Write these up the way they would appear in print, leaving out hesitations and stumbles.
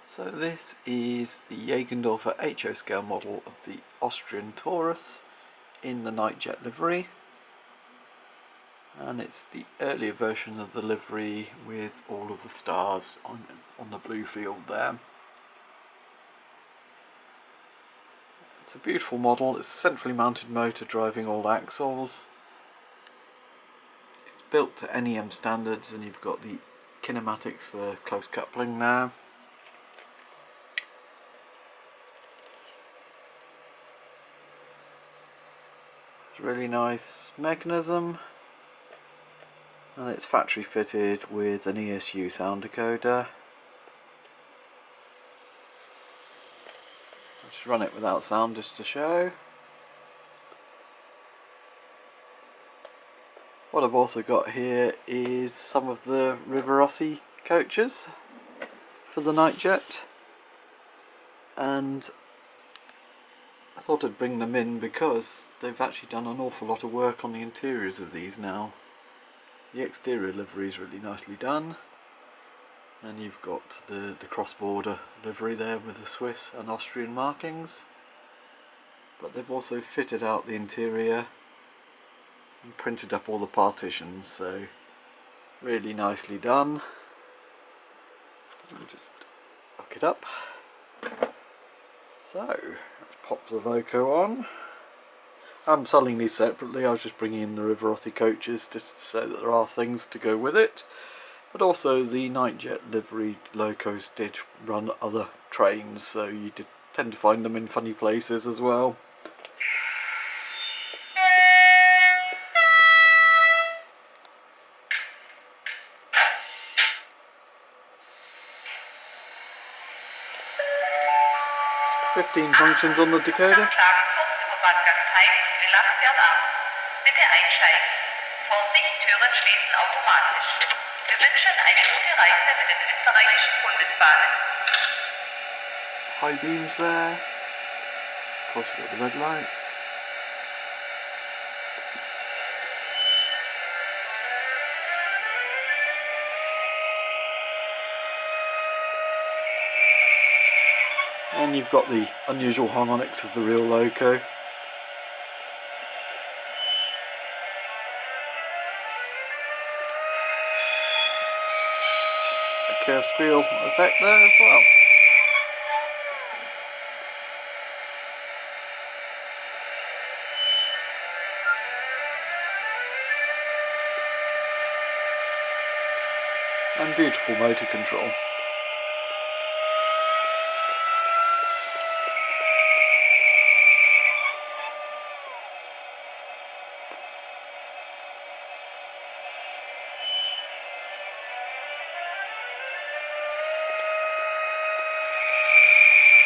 So this is the Jaegerndorfer HO scale model of the Austrian Taurus in the NightJet livery, and it's the earlier version of the livery with all of the stars on the blue field there. It's a beautiful model. It's a centrally mounted motor driving all axles. It's built to NEM standards, and you've got the kinematics for close coupling now. It's a really nice mechanism, and it's factory fitted with an ESU sound decoder. I'll just run it without sound just to show. What I've also got here is some of the Rh1116 coaches for the NightJet, and I thought I'd bring them in because they've actually done an awful lot of work on the interiors of these now. The exterior livery is really nicely done, and you've got the cross-border livery there with the Swiss and Austrian markings, but they've also fitted out the interior and printed up all the partitions, so really nicely done. Let me just hook it up. So, let's pop the logo on. I'm selling these separately. I was just bringing in the Rh1116 coaches just so that there are things to go with it. But also the NightJet livery locos did run other trains, so you did tend to find them in funny places as well. It's 15 functions on the decoder. Bitte einsteigen. Vorsicht, Türen schließen automatisch. Wir wünschen eine gute Reise mit den österreichischen Bundesbahnen. High beams there. Of course you've got the red lights. And you've got the unusual harmonics of the real loco. Curve squeal effect there as well. And beautiful motor control.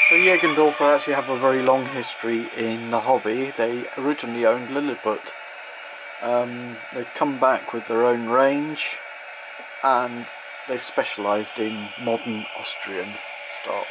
So Jaegerndorfer actually have a very long history in the hobby. They originally owned Lilliput. They've come back with their own range, and they've specialised in modern Austrian stock.